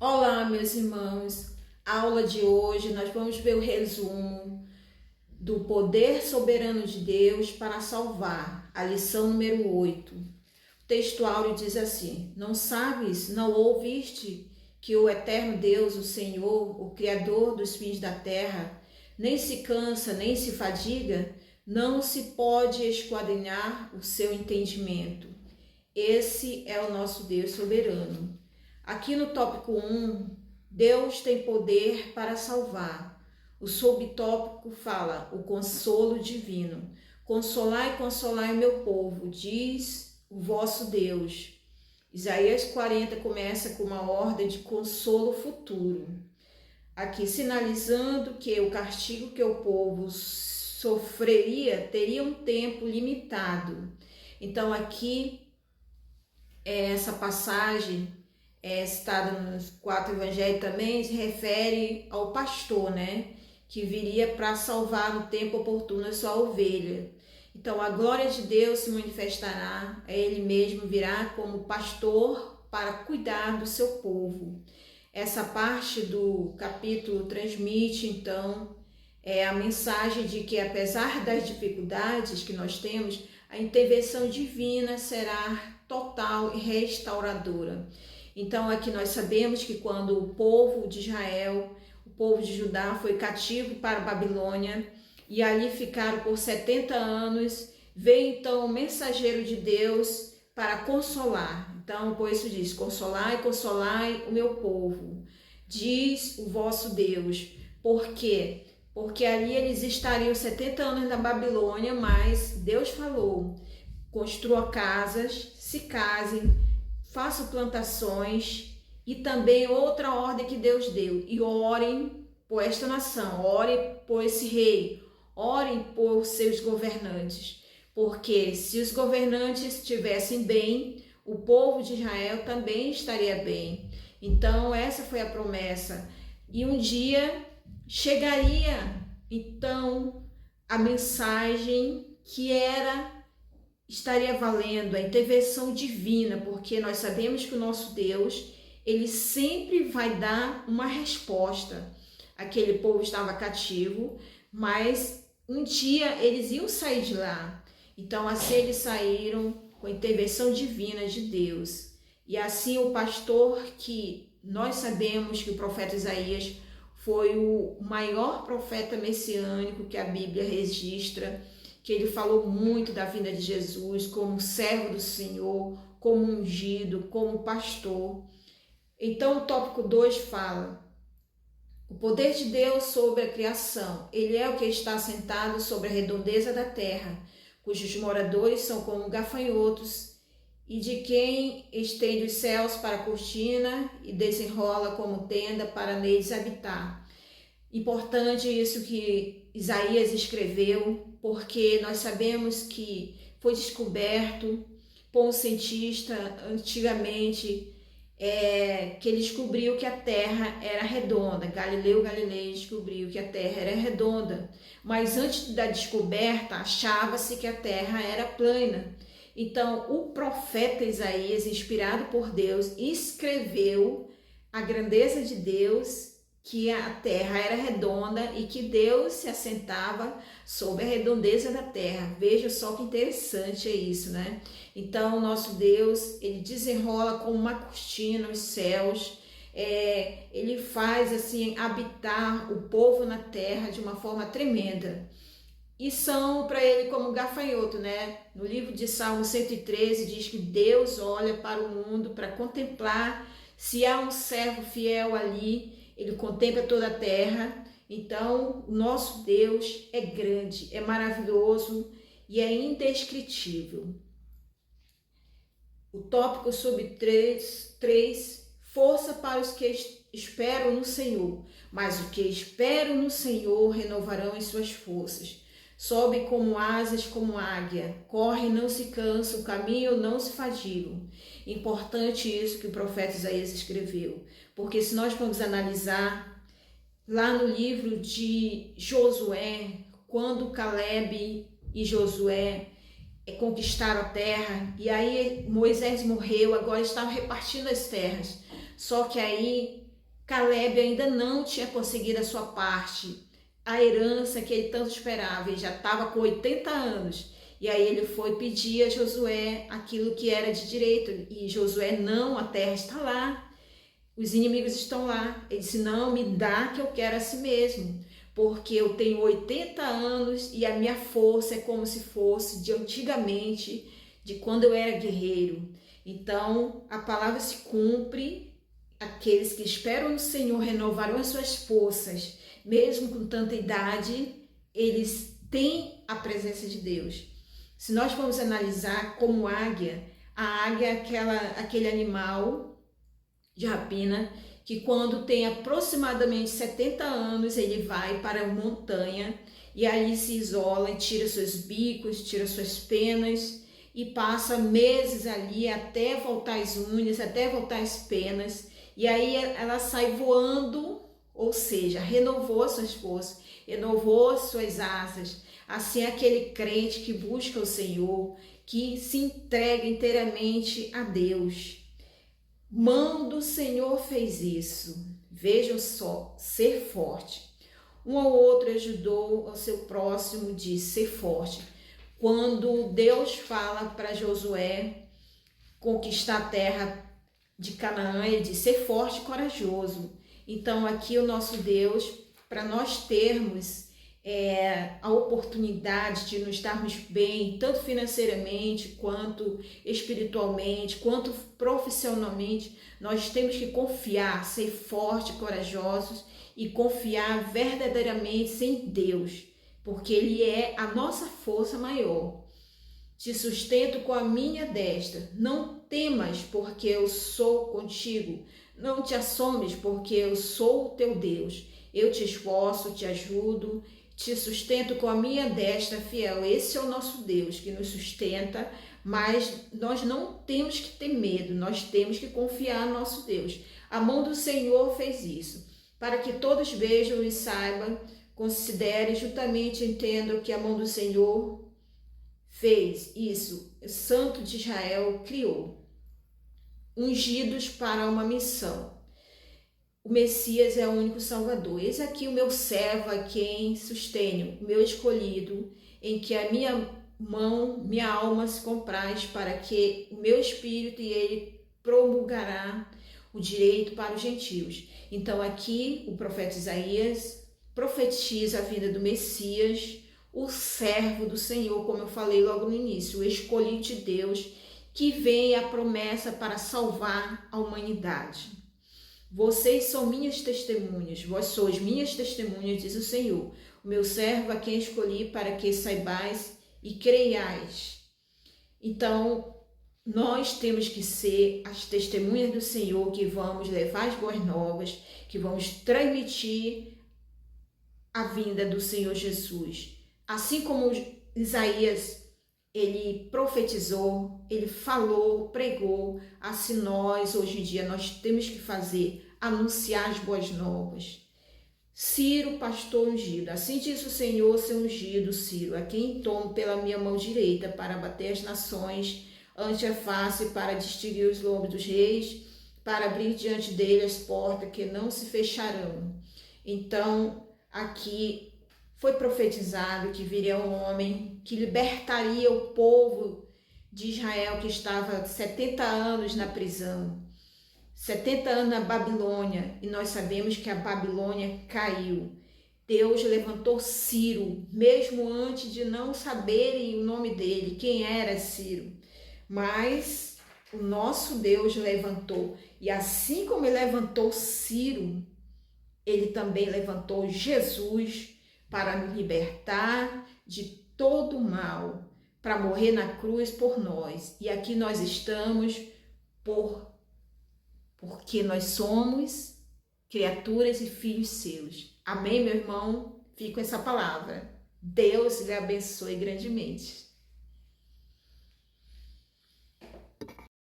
Olá, meus irmãos. A aula de hoje nós vamos ver o resumo do poder soberano de Deus para salvar, a lição número 8. O texto áureo diz assim: Não sabes, não ouviste que o eterno Deus, o Senhor, o Criador dos fins da terra, nem se cansa, nem se fadiga, não se pode esquadrinhar o seu entendimento. Esse é o nosso Deus soberano. Aqui no tópico 1, Deus tem poder para salvar. O subtópico fala o consolo divino. Consolai, consolai o meu povo, diz o vosso Deus. Isaías 40 começa com uma ordem de consolo futuro. Aqui sinalizando que o castigo que o povo sofreria teria um tempo limitado. Então aqui essa passagem citada nos 4 evangelhos também se refere ao pastor, né? Que viria para salvar no tempo oportuno a sua ovelha. Então a glória de Deus se manifestará, ele mesmo virá como pastor para cuidar do seu povo. Essa parte do capítulo transmite então a mensagem de que apesar das dificuldades que nós temos, a intervenção divina será total e restauradora. Então aqui nós sabemos que quando o povo de Israel, o povo de Judá foi cativo para a Babilônia e ali ficaram por 70 anos, veio então o mensageiro de Deus para consolar. Então por isso diz, consolai, consolai o meu povo, diz o vosso Deus. Por quê? Porque ali eles estariam 70 anos na Babilônia, mas Deus falou, construa casas, se casem, façam plantações e também outra ordem que Deus deu. E orem por esta nação, orem por esse rei, orem por seus governantes. Porque se os governantes estivessem bem, o povo de Israel também estaria bem. Então essa foi a promessa. E um dia chegaria então a mensagem que estaria valendo a intervenção divina, porque nós sabemos que o nosso Deus, ele sempre vai dar uma resposta. Aquele povo estava cativo, mas um dia eles iam sair de lá. Então assim eles saíram com a intervenção divina de Deus. E assim o pastor, que nós sabemos que o profeta Isaías foi o maior profeta messiânico que a Bíblia registra, que ele falou muito da vinda de Jesus como servo do Senhor, como ungido, como pastor. Então o tópico 2 fala: o poder de Deus sobre a criação. Ele é o que está sentado sobre a redondeza da terra, cujos moradores são como gafanhotos, e de quem estende os céus para cortina e desenrola como tenda para neles habitar. Importante isso que Isaías escreveu, porque nós sabemos que foi descoberto por um cientista antigamente, que ele descobriu que a Terra era redonda. Galileu Galilei descobriu que a Terra era redonda, mas antes da descoberta achava-se que a Terra era plana. Então o profeta Isaías, inspirado por Deus, escreveu a grandeza de Deus, que a terra era redonda e que Deus se assentava sobre a redondeza da terra. Veja só que interessante é isso, né? Então, o nosso Deus, ele desenrola como uma cortina os céus, ele faz assim habitar o povo na terra de uma forma tremenda. E são para ele como gafanhoto, né? No livro de Salmo 113 diz que Deus olha para o mundo para contemplar se há um servo fiel ali. Ele contempla toda a terra. Então, o nosso Deus é grande, é maravilhoso e é indescritível. O tópico sobre 3, força para os que esperam no Senhor. Mas os que esperam no Senhor renovarão as suas forças. Sobe como asas, como águia, corre, não se cansa, caminham, não se fadigam. Importante isso que o profeta Isaías escreveu, porque se nós formos analisar lá no livro de Josué, quando Caleb e Josué conquistaram a terra, e aí Moisés morreu, agora estavam repartindo as terras. Só que aí Caleb ainda não tinha conseguido a sua parte, a herança que ele tanto esperava. Ele já estava com 80 anos. E aí ele foi pedir a Josué aquilo que era de direito. E Josué, não, a terra está lá, os inimigos estão lá. Ele disse, não, me dá que eu quero assim mesmo, porque eu tenho 80 anos e a minha força é como se fosse de antigamente, de quando eu era guerreiro. Então a palavra se cumpre, aqueles que esperam no Senhor renovarão as suas forças, mesmo com tanta idade, eles têm a presença de Deus. Se nós formos analisar como águia, a águia é aquele animal de rapina que quando tem aproximadamente 70 anos, ele vai para a montanha e ali se isola e tira seus bicos, tira suas penas e passa meses ali até voltar as unhas, até voltar as penas, e aí ela sai voando, ou seja, renovou as suas forças, renovou as suas asas. Assim é aquele crente que busca o Senhor, que se entrega inteiramente a Deus. Mão do Senhor fez isso. Vejam só, ser forte. Um ao outro ajudou ao seu próximo de ser forte. Quando Deus fala para Josué conquistar a terra de Canaã, ele diz ser forte e corajoso. Então aqui o nosso Deus, para nós termos a oportunidade de nos estarmos bem, tanto financeiramente, quanto espiritualmente, quanto profissionalmente, nós temos que confiar, ser fortes, corajosos e confiar verdadeiramente em Deus, porque Ele é a nossa força maior. Te sustento com a minha destra, não temas, porque eu sou contigo, não te assombres, porque eu sou o teu Deus. Eu te esforço, te ajudo, te sustento com a minha destra fiel. Esse é o nosso Deus que nos sustenta, mas nós não temos que ter medo, nós temos que confiar no nosso Deus. A mão do Senhor fez isso, para que todos vejam e saibam, considerem, juntamente entendam que a mão do Senhor fez isso. O Santo de Israel criou ungidos para uma missão. O Messias é o único Salvador. Eis aqui o meu servo, a quem sustenho, o meu escolhido, em que a minha mão, minha alma se compraz, para que o meu espírito e ele promulgará o direito para os gentios. Então aqui o profeta Isaías profetiza a vinda do Messias, o servo do Senhor, como eu falei logo no início, o escolhido de Deus, que vem a promessa para salvar a humanidade. Vocês são minhas testemunhas, vós sois minhas testemunhas, diz o Senhor, o meu servo a quem escolhi para que saibais e creiais. Então, nós temos que ser as testemunhas do Senhor, que vamos levar as boas novas, que vamos transmitir a vinda do Senhor Jesus. Assim como Isaías, ele profetizou, ele falou, pregou, assim nós, hoje em dia, nós temos que fazer, anunciar as boas novas. Ciro, pastor ungido, assim diz o Senhor, seu ungido, Ciro, a quem tomo pela minha mão direita para bater as nações ante a face, para distinguir os lombos dos reis, para abrir diante dele as portas que não se fecharão. Então, aqui foi profetizado que viria um homem que libertaria o povo de Israel, que estava 70 anos na prisão, 70 anos na Babilônia, e nós sabemos que a Babilônia caiu. Deus levantou Ciro, mesmo antes de não saberem o nome dele, quem era Ciro. Mas o nosso Deus levantou, e assim como ele levantou Ciro, ele também levantou Jesus para nos libertar de todo mal, para morrer na cruz por nós. E aqui nós estamos porque nós somos criaturas e filhos seus. Amém, meu irmão? Fico com essa palavra. Deus lhe abençoe grandemente.